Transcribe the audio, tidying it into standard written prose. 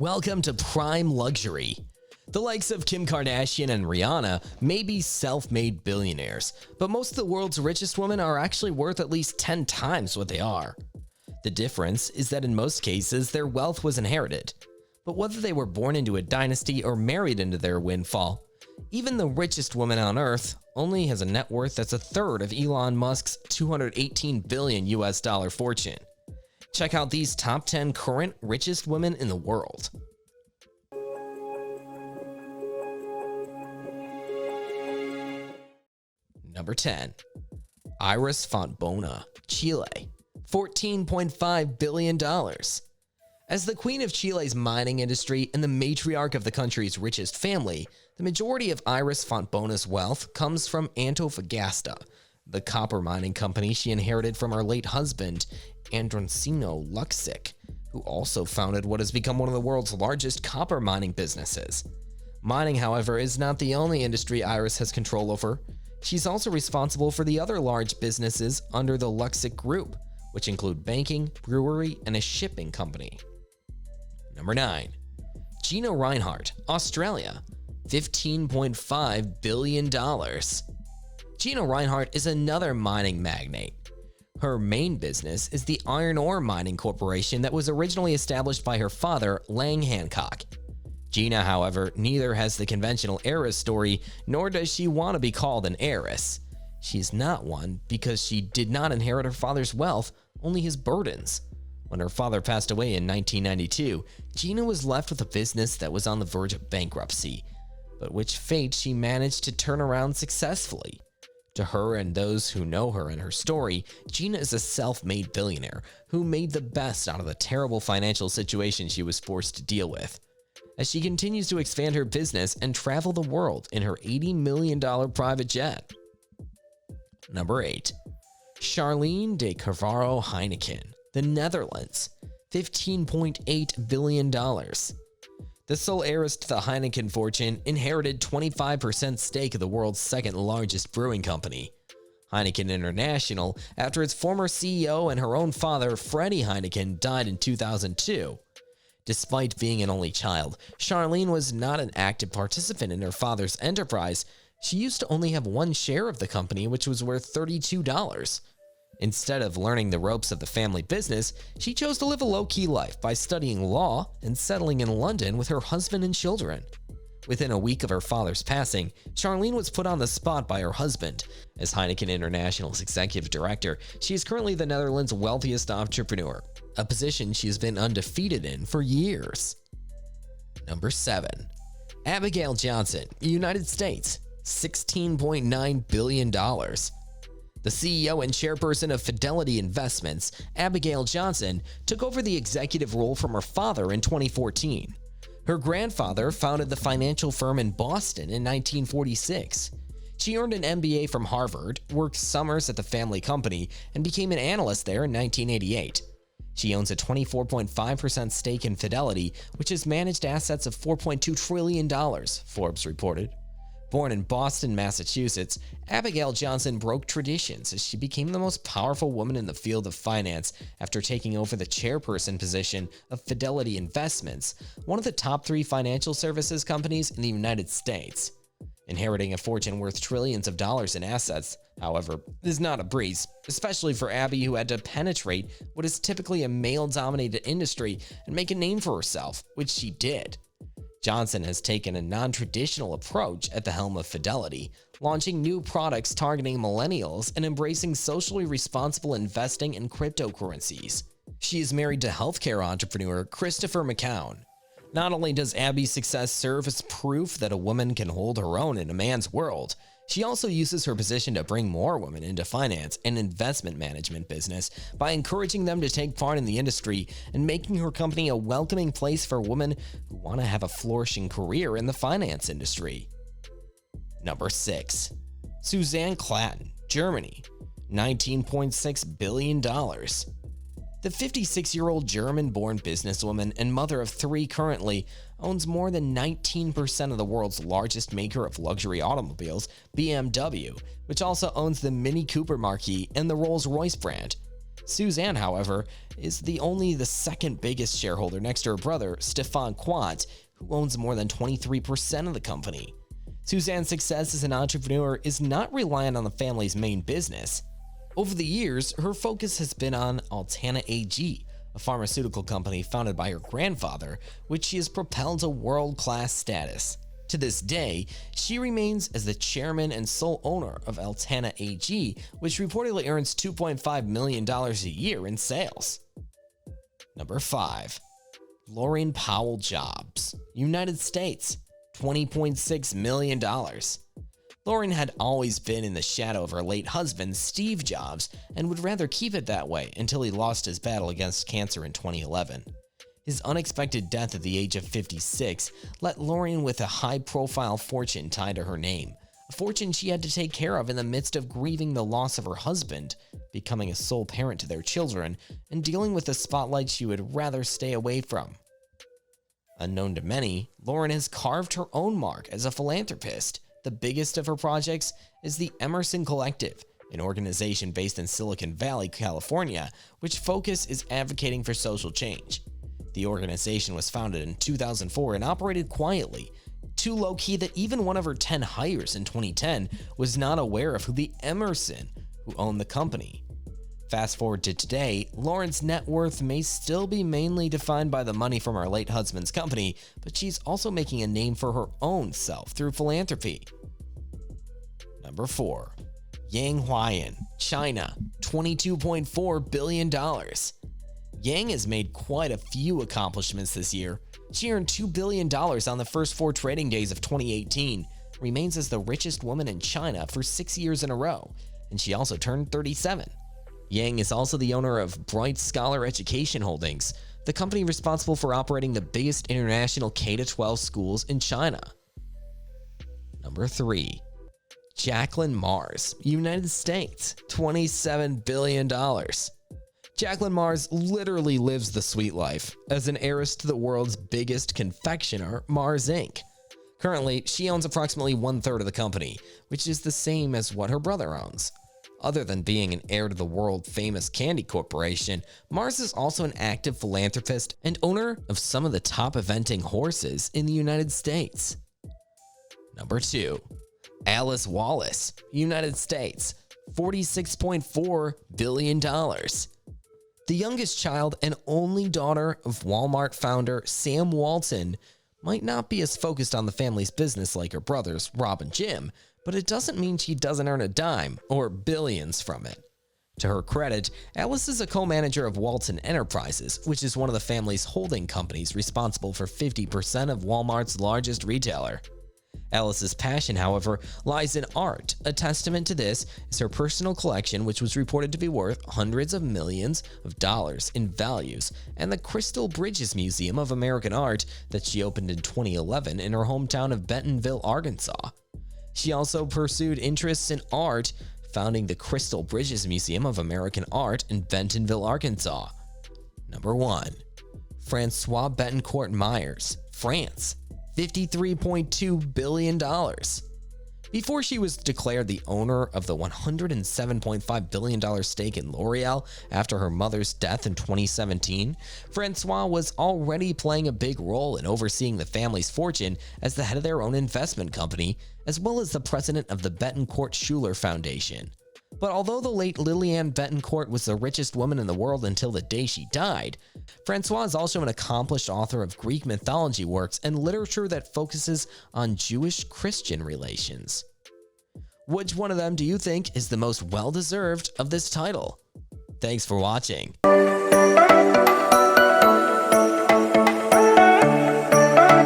Welcome to Prime Luxury. The likes of Kim Kardashian and Rihanna may be self-made billionaires, but most of the world's richest women are actually worth at least 10 times what they are. The difference is that in most cases, their wealth was inherited. But whether they were born into a dynasty or married into their windfall, even the richest woman on earth only has a net worth that's a third of Elon Musk's $218 billion fortune. Check out these top 10 current richest women in the world. Number 10. Iris Fontbona, Chile, $14.5 billion. As the queen of Chile's mining industry and the matriarch of the country's richest family, the majority of Iris Fontbona's wealth comes from Antofagasta, the copper mining company she inherited from her late husband, Androcino Luksic, who also founded what has become one of the world's largest copper mining businesses. Mining, however, is not the only industry Iris has control over. She's also responsible for the other large businesses under the Luksic Group, which include banking, brewery, and a shipping company. Number 9. Gina Rinehart, Australia, $15.5 billion. Gina Rinehart is another mining magnate. Her main business is the iron ore mining corporation that was originally established by her father, Lang Hancock. Gina, however, neither has the conventional heiress story, nor does she want to be called an heiress. She's not one because she did not inherit her father's wealth, only his burdens. When her father passed away in 1992, Gina was left with a business that was on the verge of bankruptcy, but which fate she managed to turn around successfully. To her and those who know her and her story, Gina is a self-made billionaire who made the best out of the terrible financial situation she was forced to deal with. As she continues to expand her business and travel the world in her $80 million private jet. Number 8. Charlene De Carvalho-Heineken, the Netherlands, $15.8 billion. The sole heiress to the Heineken fortune inherited 25% stake of the world's second largest brewing company, Heineken International, after its former CEO and her own father, Freddie Heineken, died in 2002. Despite being an only child, Charlene was not an active participant in her father's enterprise. She used to only have one share of the company, which was worth $32. Instead of learning the ropes of the family business, she chose to live a low-key life by studying law and settling in London with her husband and children. Within a week of her father's passing, Charlene was put on the spot by her husband. As Heineken International's executive director, she is currently the Netherlands' wealthiest entrepreneur, a position she has been undefeated in for years. Number 7. Abigail Johnson, United States, $16.9 billion. The CEO and chairperson of Fidelity Investments, Abigail Johnson, took over the executive role from her father in 2014. Her grandfather founded the financial firm in Boston in 1946. She earned an MBA from Harvard, worked summers at the family company, and became an analyst there in 1988. She owns a 24.5% stake in Fidelity, which has managed assets of $4.2 trillion, Forbes reported. Born in Boston, Massachusetts, Abigail Johnson broke traditions as she became the most powerful woman in the field of finance after taking over the chairperson position of Fidelity Investments, one of the top 3 financial services companies in the United States. Inheriting a fortune worth trillions of dollars in assets, however, is not a breeze, especially for Abby, who had to penetrate what is typically a male-dominated industry and make a name for herself, which she did. Johnson has taken a non-traditional approach at the helm of Fidelity, launching new products targeting millennials and embracing socially responsible investing in cryptocurrencies. She is married to healthcare entrepreneur Christopher McCown. Not only does Abby's success serve as proof that a woman can hold her own in a man's world, she also uses her position to bring more women into finance and investment management business by encouraging them to take part in the industry and making her company a welcoming place for women who want to have a flourishing career in the finance industry. Number 6. Susanne Klatten, Germany, $19.6 billion. The 56-year-old German-born businesswoman and mother of 3 currently owns more than 19% of the world's largest maker of luxury automobiles, BMW, which also owns the Mini Cooper marquee and the Rolls-Royce brand. Susanne, however, is only the second biggest shareholder next to her brother, Stefan Quant, who owns more than 23% of the company. Susanne's success as an entrepreneur is not reliant on the family's main business. Over the years, her focus has been on Altana AG, a pharmaceutical company founded by her grandfather, which she has propelled to world-class status. To this day, she remains as the chairman and sole owner of Altana AG, which reportedly earns $2.5 million a year in sales. Number 5. Laurene Powell Jobs, United States, $20.6 million. Laurene had always been in the shadow of her late husband, Steve Jobs, and would rather keep it that way until he lost his battle against cancer in 2011. His unexpected death at the age of 56 left Laurene with a high-profile fortune tied to her name, a fortune she had to take care of in the midst of grieving the loss of her husband, becoming a sole parent to their children, and dealing with the spotlight she would rather stay away from. Unknown to many, Laurene has carved her own mark as a philanthropist. The biggest of her projects is the Emerson Collective, an organization based in Silicon Valley, California, which focus is advocating for social change. The organization was founded in 2004 and operated quietly, too low-key that even one of her 10 hires in 2010 was not aware of the Emerson who owned the company. Fast forward to today, Lauren's net worth may still be mainly defined by the money from her late husband's company, but she's also making a name for her own self through philanthropy. Number 4. Huiyan, China, $22.4 billion. Yang has made quite a few accomplishments this year. She earned $2 billion on the first 4 trading days of 2018, remains as the richest woman in China for 6 years in a row, and she also turned 37. Yang is also the owner of Bright Scholar Education Holdings, the company responsible for operating the biggest international K-12 schools in China. Number 3. Jacqueline Mars, United States, $27 billion. Jacqueline Mars literally lives the sweet life as an heiress to the world's biggest confectioner, Mars Inc. Currently, she owns approximately 1/3 of the company, which is the same as what her brother owns. Other than being an heir to the world-famous candy corporation, Mars is also an active philanthropist and owner of some of the top eventing horses in the United States. Number 2. Alice Wallace, United States, $46.4 billion. The youngest child and only daughter of Walmart founder Sam Walton might not be as focused on the family's business like her brothers, Rob and Jim, but it doesn't mean she doesn't earn a dime or billions from it. To her credit, Alice is a co-manager of Walton Enterprises, which is one of the family's holding companies responsible for 50% of Walmart's largest retailer. Alice's passion, however, lies in art. A testament to this is her personal collection, which was reported to be worth hundreds of millions of dollars in values, and the Crystal Bridges Museum of American Art that she opened in 2011 in her hometown of Bentonville, Arkansas. She also pursued interests in art, founding the Crystal Bridges Museum of American Art in Bentonville, Arkansas. Number 1. Francoise Bettencourt-Meyers, France, $53.2 billion. Before she was declared the owner of the $107.5 billion stake in L'Oreal after her mother's death in 2017, Francoise was already playing a big role in overseeing the family's fortune as the head of their own investment company, as well as the president of the Bettencourt-Schuler Foundation. But although the late Lillian Bettencourt was the richest woman in the world until the day she died, Francoise is also an accomplished author of Greek mythology works and literature that focuses on Jewish-Christian relations. Which one of them do you think is the most well-deserved of this title? Thanks for watching.